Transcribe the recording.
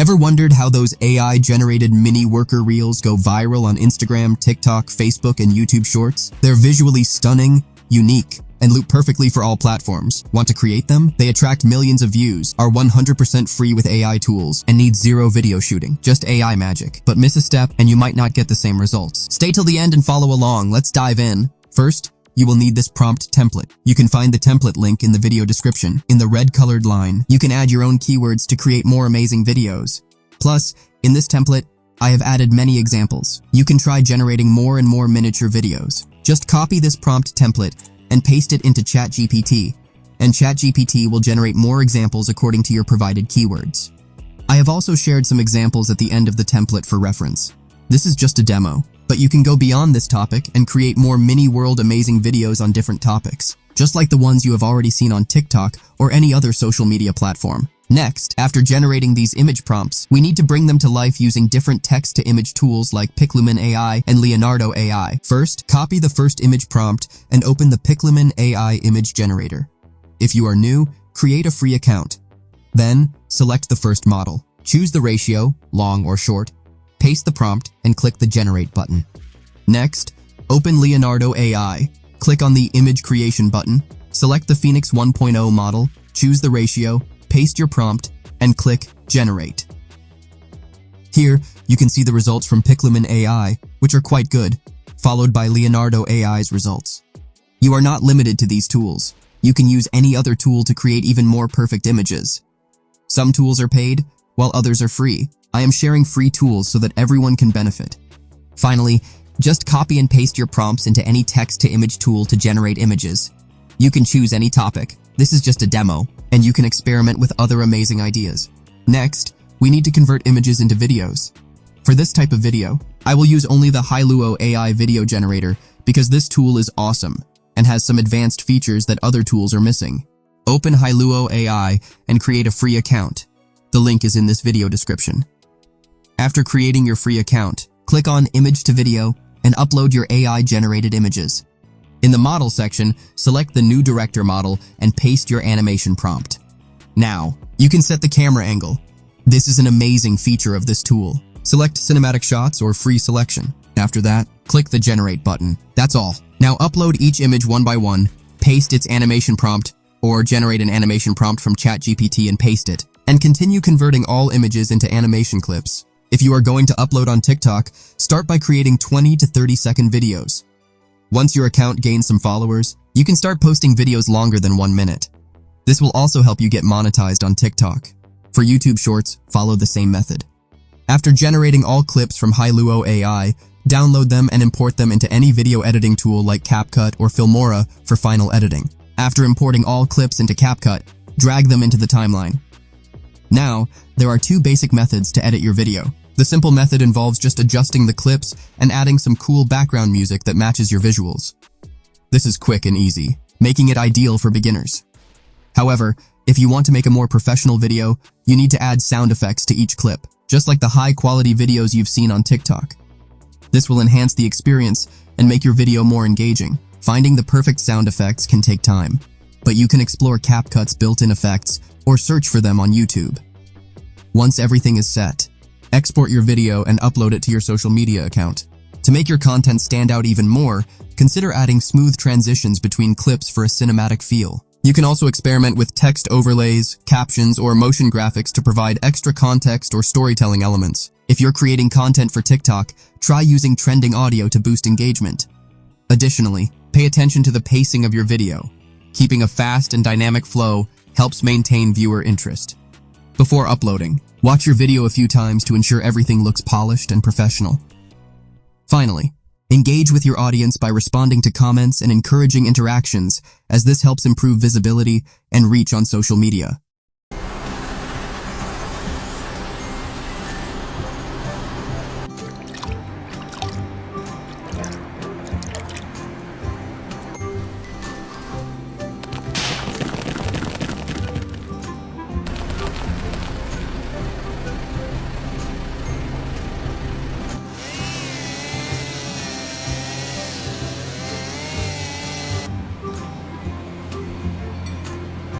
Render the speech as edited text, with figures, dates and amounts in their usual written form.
Ever wondered how those AI-generated mini worker reels go viral on Instagram, TikTok, Facebook, and YouTube Shorts? They're visually stunning, unique, and loop perfectly for all platforms. Want to create them? They attract millions of views, are 100% free with AI tools, and need zero video shooting, just AI magic. But miss a step, and you might not get the same results. Stay till the end and follow along. Let's dive in. First, you will need this prompt template. You can find the template link in the video description. In the red-colored line, you can add your own keywords to create more amazing videos. Plus, in this template, I have added many examples. You can try generating more and more miniature videos. Just copy this prompt template and paste it into ChatGPT, and ChatGPT will generate more examples according to your provided keywords. I have also shared some examples at the end of the template for reference. This is just a demo, but you can go beyond this topic and create more mini-world amazing videos on different topics, just like the ones you have already seen on TikTok or any other social media platform. Next, after generating these image prompts, we need to bring them to life using different text-to-image tools like Pixlumen AI and Leonardo AI. First, copy the first image prompt and open the Pixlumen AI image generator. If you are new, create a free account. Then, select the first model. Choose the ratio, long or short, paste the prompt, and click the Generate button. Next, open Leonardo AI. Click on the Image Creation button, select the Phoenix 1.0 model, choose the ratio, paste your prompt, and click Generate. Here, you can see the results from Pixlumen AI, which are quite good, followed by Leonardo AI's results. You are not limited to these tools. You can use any other tool to create even more perfect images. Some tools are paid, while others are free. I am sharing free tools so that everyone can benefit. Finally, just copy and paste your prompts into any text-to-image tool to generate images. You can choose any topic. This is just a demo, and you can experiment with other amazing ideas. Next, we need to convert images into videos. For this type of video, I will use only the Hailuo AI video generator because this tool is awesome and has some advanced features that other tools are missing. Open Hailuo AI and create a free account. The link is in this video description. After creating your free account, click on Image to Video and upload your AI-generated images. In the model section, select the new director model and paste your animation prompt. Now, you can set the camera angle. This is an amazing feature of this tool. Select cinematic shots or free selection. After that, click the Generate button. That's all. Now upload each image one by one, paste its animation prompt, or generate an animation prompt from ChatGPT and paste it, and continue converting all images into animation clips. If you are going to upload on TikTok, start by creating 20 to 30-second videos. Once your account gains some followers, you can start posting videos longer than 1 minute. This will also help you get monetized on TikTok. For YouTube Shorts, follow the same method. After generating all clips from Hailuo AI, download them and import them into any video editing tool like CapCut or Filmora for final editing. After importing all clips into CapCut, drag them into the timeline. Now, there are 2 basic methods to edit your video. The simple method involves just adjusting the clips and adding some cool background music that matches your visuals. This is quick and easy, making it ideal for beginners. However, if you want to make a more professional video, you need to add sound effects to each clip, just like the high-quality videos you've seen on TikTok. This will enhance the experience and make your video more engaging. Finding the perfect sound effects can take time, but you can explore CapCut's built-in effects or search for them on YouTube. Once everything is set, export your video and upload it to your social media account. To make your content stand out even more, consider adding smooth transitions between clips for a cinematic feel. You can also experiment with text overlays, captions, or motion graphics to provide extra context or storytelling elements. If you're creating content for TikTok, try using trending audio to boost engagement. Additionally, pay attention to the pacing of your video. Keeping a fast and dynamic flow helps maintain viewer interest. Before uploading, watch your video a few times to ensure everything looks polished and professional. Finally, engage with your audience by responding to comments and encouraging interactions, as this helps improve visibility and reach on social media.